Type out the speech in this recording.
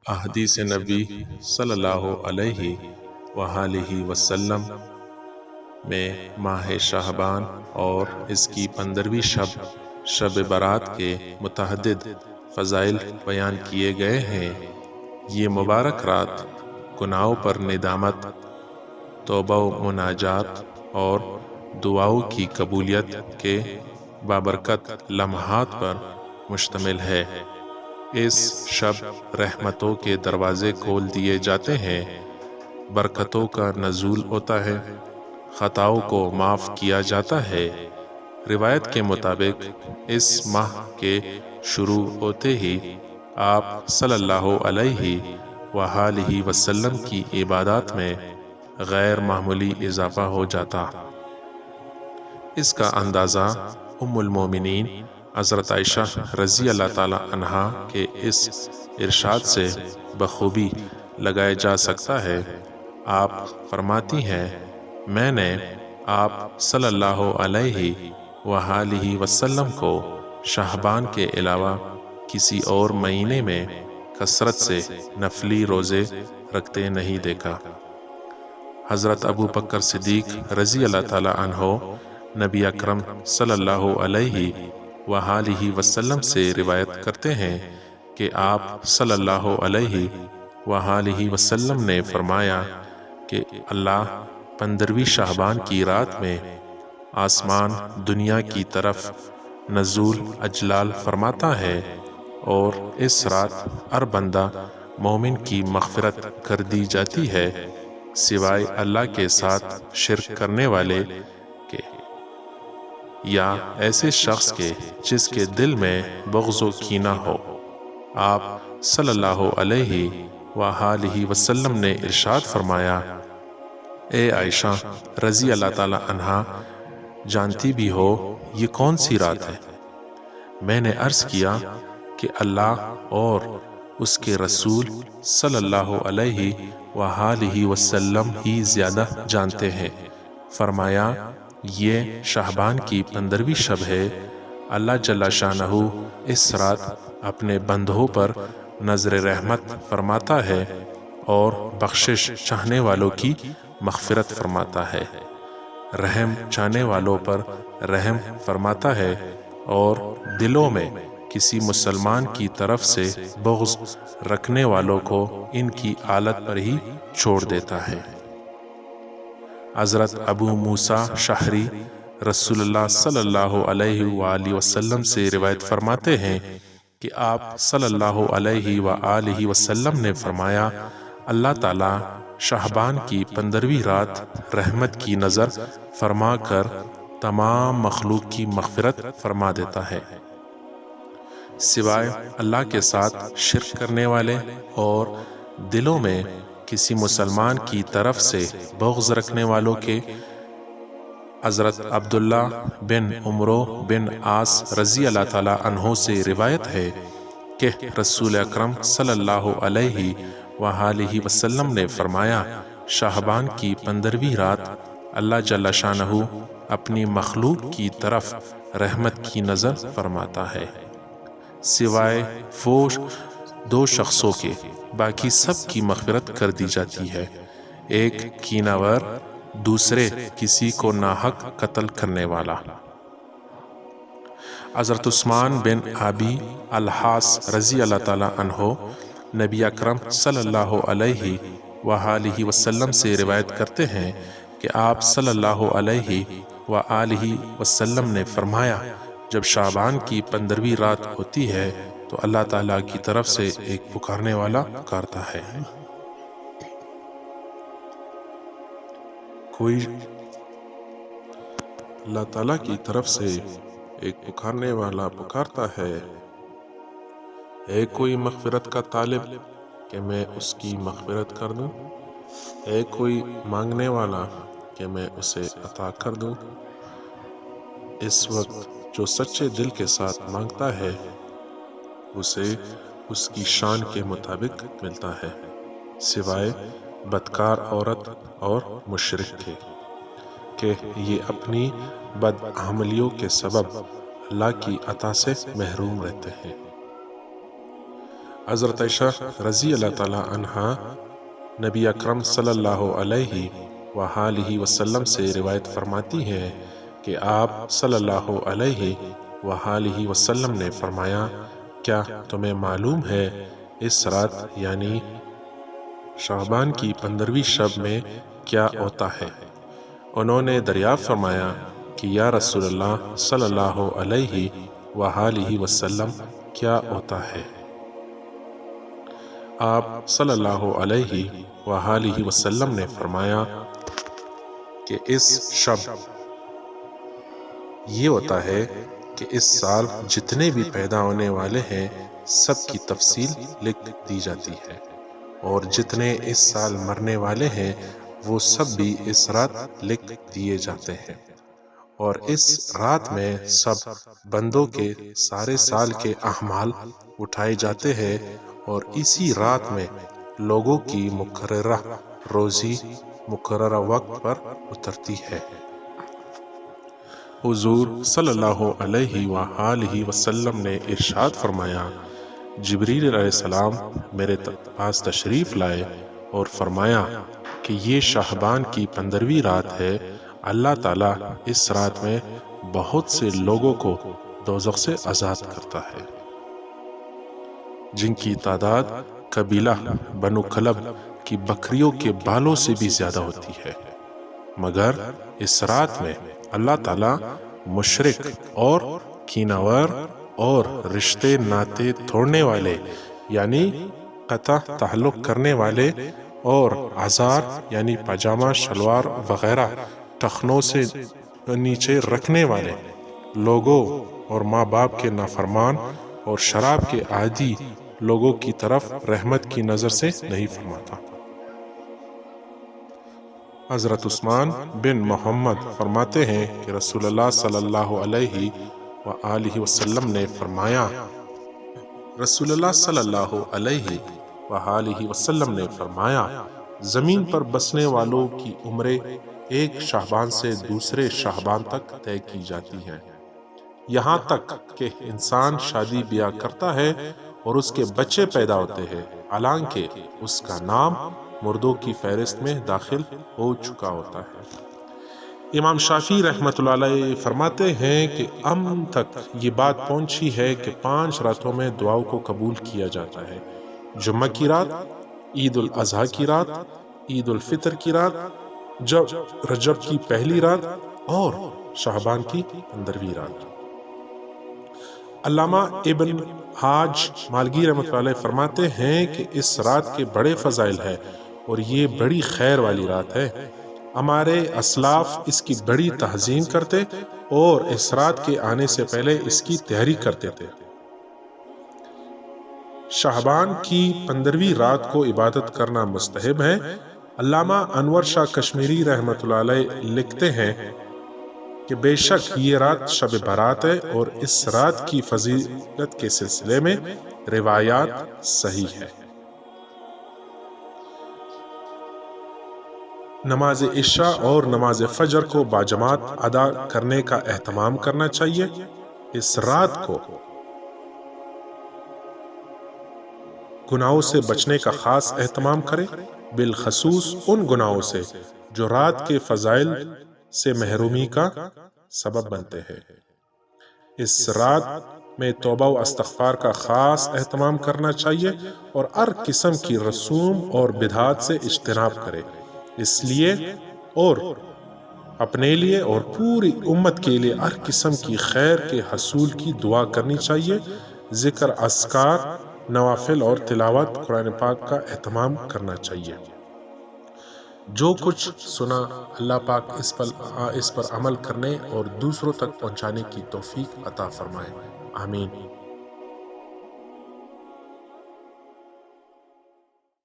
احادیث نبی صلی اللہ علیہ وآلہ وسلم میں ماہ شعبان اور اس کی 15ویں شب برات کے متعدد فضائل بیان کیے گئے ہیں۔ یہ مبارک رات گناہوں پر ندامت، توبہ و مناجات اور دعاؤں کی قبولیت کے بابرکت لمحات پر مشتمل ہے۔ اس شب رحمتوں کے دروازے کھول دیے جاتے ہیں، برکتوں کا نزول ہوتا ہے، خطاؤں کو معاف کیا جاتا ہے۔ روایت کے مطابق اس ماہ کے شروع ہوتے ہی آپ صلی اللہ علیہ وآلہ وسلم کی عبادات میں غیر معمولی اضافہ ہو جاتا۔ اس کا اندازہ ام المومنین حضرت عائشہ رضی اللہ تعالی عنہا کے اس ارشاد سے بخوبی لگایا جا سکتا ہے۔ آپ فرماتی ہیں، میں نے آپ صلی اللہ علیہ وآلہ وسلم کو شعبان کے علاوہ کسی اور مہینے میں کثرت سے نفلی روزے رکھتے نہیں دیکھا۔ حضرت ابو بکر صدیق رضی اللہ تعالی عنہ نبی اکرم صلی اللہ علیہ وآلہ وسلم سے روایت کرتے ہیں کہ آپ صلی اللہ علیہ وآلہ وسلم نے فرمایا کہ اللہ 15ویں شعبان کی رات میں آسمان دنیا کی طرف نزول اجلال فرماتا ہے، اور اس رات ہر بندہ مومن کی مغفرت کر دی جاتی ہے سوائے اللہ کے ساتھ شرک کرنے والے کے، یا ایسے شخص کے جس کے دل میں بغض و کینہ ہو۔ آپ صلی اللہ علیہ وآلہ وسلم نے ارشاد فرمایا، اے عائشہ رضی اللہ تعالی عنہا، جانتی بھی ہو یہ کون سی رات ہے؟ میں نے عرض کیا کہ اللہ اور اس کے رسول صلی اللہ علیہ وآلہ وسلم ہی زیادہ جانتے ہیں۔ فرمایا، یہ شعبان کی 15ویں شب ہے۔ اللہ جل شانہ اس رات اپنے بندوں پر نظر رحمت فرماتا ہے اور بخشش چاہنے والوں کی مغفرت فرماتا ہے، رحم چاہنے والوں پر رحم فرماتا ہے، اور دلوں میں کسی مسلمان کی طرف سے بغض رکھنے والوں کو ان کی حالت پر ہی چھوڑ دیتا ہے۔ حضرت ابو موسیٰ شعری رسول اللہ صلی اللہ علیہ وآلہ وسلم سے روایت فرماتے ہیں کہ آپ صلی اللہ علیہ وآلہ وسلم نے فرمایا، اللہ تعالیٰ شعبان کی 15ویں رات رحمت کی نظر فرما کر تمام مخلوق کی مغفرت فرما دیتا ہے، سوائے اللہ کے ساتھ شرک کرنے والے اور دلوں میں کسی مسلمان کی طرف سے بغض رکھنے والوں کے۔ حضرت عبداللہ بن عمرو بن عاص رضی اللہ تعالی عنہ سے روایت ہے کہ رسول اکرم صلی اللہ علیہ وآلہ وسلم نے فرمایا، شعبان کی 15ویں رات اللہ جل شانہ اپنی مخلوق کی طرف رحمت کی نظر فرماتا ہے، سوائے فوش 2 شخصوں کے، باقی سب کی مغفرت کر دی جاتی ہے، ایک کینہ ور، دوسرے کسی کو ناحق قتل کرنے والا۔ حضرت عثمان بن ابی الحاص رضی اللہ تعالی عنہ نبی اکرم صلی اللہ علیہ وآلہ وسلم سے روایت کرتے ہیں کہ آپ صلی اللہ علیہ وآلہ وسلم نے فرمایا، جب شعبان کی 15ویں رات ہوتی ہے تو اللہ تعالیٰ کی طرف سے ایک پکارنے والا پکارتا ہے، کوئی اللہ تعالیٰ کی طرف سے ایک پکارنے والا پکارتا ہے، اے کوئی مغفرت کا طالب کہ میں اس کی مغفرت کر دوں، اے کوئی مانگنے والا کہ میں اسے عطا کر دوں۔ اس وقت جو سچے دل کے ساتھ مانگتا ہے اسے اس کی شان کے مطابق ملتا ہے، سوائے بدکار عورت اور مشرک کے کہ یہ اپنی بدعملیوں کے سبب اللہ کی عطا سے محروم رہتے ہیں۔ حضرت عائشہ رضی اللہ تعالی عنہا نبی اکرم صلی اللہ علیہ وآلہ وسلم سے روایت فرماتی ہیں کہ آپ صلی اللہ علیہ وآلہ وسلم نے فرمایا، کیا تمہیں معلوم ہے اس رات یعنی شعبان کی 15ویں شب میں کیا ہوتا ہے؟ انہوں نے دریافت فرمایا کہ یا رسول اللہ صلی اللہ علیہ وآلہ وسلم کیا ہوتا ہے؟ آپ صلی اللہ علیہ وآلہ وسلم نے فرمایا کہ اس شب یہ ہوتا ہے کہ اس سال جتنے بھی پیدا ہونے والے ہیں سب کی تفصیل لکھ دی جاتی ہے، اور جتنے اس سال مرنے والے ہیں وہ سب بھی اس رات لکھ دیے جاتے ہیں، اور اس رات میں سب بندوں کے سارے سال کے اعمال اٹھائے جاتے ہیں، اور اسی رات میں لوگوں کی مقررہ روزی مقررہ وقت پر اترتی ہے۔ حضور صلی اللہ علیہ وآلہ وسلم نے ارشاد فرمایا، جبریل علیہ السلام میرے پاس تشریف لائے اور فرمایا کہ یہ شعبان کی 15ویں رات ہے، اللہ تعالیٰ اس رات میں بہت سے لوگوں کو دوزخ سے آزاد کرتا ہے، جن کی تعداد قبیلہ بنو کلب کی بکریوں کے بالوں سے بھی زیادہ ہوتی ہے، مگر اس رات میں اللہ تعالیٰ مشرک اور کیناور اور رشتے ناطے توڑنے والے یعنی قطع تعلق کرنے والے اور عذار یعنی پاجامہ شلوار وغیرہ ٹخنوں سے نیچے رکھنے والے لوگوں اور ماں باپ کے نافرمان اور شراب کے عادی لوگوں کی طرف رحمت کی نظر سے نہیں فرماتا۔ حضرت عثمان بن محمد فرماتے ہیں کہ رسول اللہ صلی اللہ علیہ وآلہ وسلم نے فرمایا، رسول اللہ صلی اللہ علیہ وآلہ وسلم نے فرمایا، زمین پر بسنے والوں کی عمریں ایک شعبان سے دوسرے شعبان تک طے کی جاتی ہیں، یہاں تک کہ انسان شادی بیاہ کرتا ہے اور اس کے بچے پیدا ہوتے ہیں، حالانکہ اس کا نام مردوں کی فہرست میں داخل ہو چکا ہوتا ہے۔ امام شافعی رحمۃ اللہ علیہ فرماتے ہیں کہ ہم تک یہ بات پہنچی ہے کہ 5 راتوں میں دعاؤں کو قبول کیا جاتا ہے، جمعہ کی رات، عید الاضحیٰ کی رات، عید الفطر کی رات، رجب کی پہلی رات اور شعبان کی 15ویں رات۔ علامہ ابن حاج مالکی رحمۃ اللہ علیہ فرماتے ہیں کہ اس رات کے بڑے فضائل ہیں اور یہ بڑی خیر والی رات ہے، ہمارے اسلاف اس کی بڑی تعظیم کرتے اور اس رات کے آنے سے پہلے اس کی تیاری کرتے تھے۔ شعبان کی 15ویں رات کو عبادت کرنا مستحب ہے۔ علامہ انور شاہ کشمیری رحمۃ اللہ علیہ لکھتے ہیں کہ بے شک یہ رات شب برات ہے اور اس رات کی فضیلت کے سلسلے میں روایات صحیح ہے۔ نماز عشاء اور نماز فجر کو باجماعت ادا کرنے کا اہتمام کرنا چاہیے۔ اس رات کو گناہوں سے بچنے کا خاص اہتمام کرے، بالخصوص ان گناہوں سے جو رات کے فضائل سے محرومی کا سبب بنتے ہیں۔ اس رات میں توبہ و استغفار کا خاص اہتمام کرنا چاہیے اور ہر قسم کی رسوم اور بدعات سے اجتناب کرے، اس لیے اور اپنے لیے اور پوری امت کے لیے ہر قسم کی خیر کے حصول کی دعا کرنی چاہیے۔ ذکر، اذکار، نوافل اور تلاوت قرآن پاک کا اہتمام کرنا چاہیے۔ جو کچھ سنا اللہ پاک اس پر عمل کرنے اور دوسروں تک پہنچانے کی توفیق عطا فرمائے، آمین۔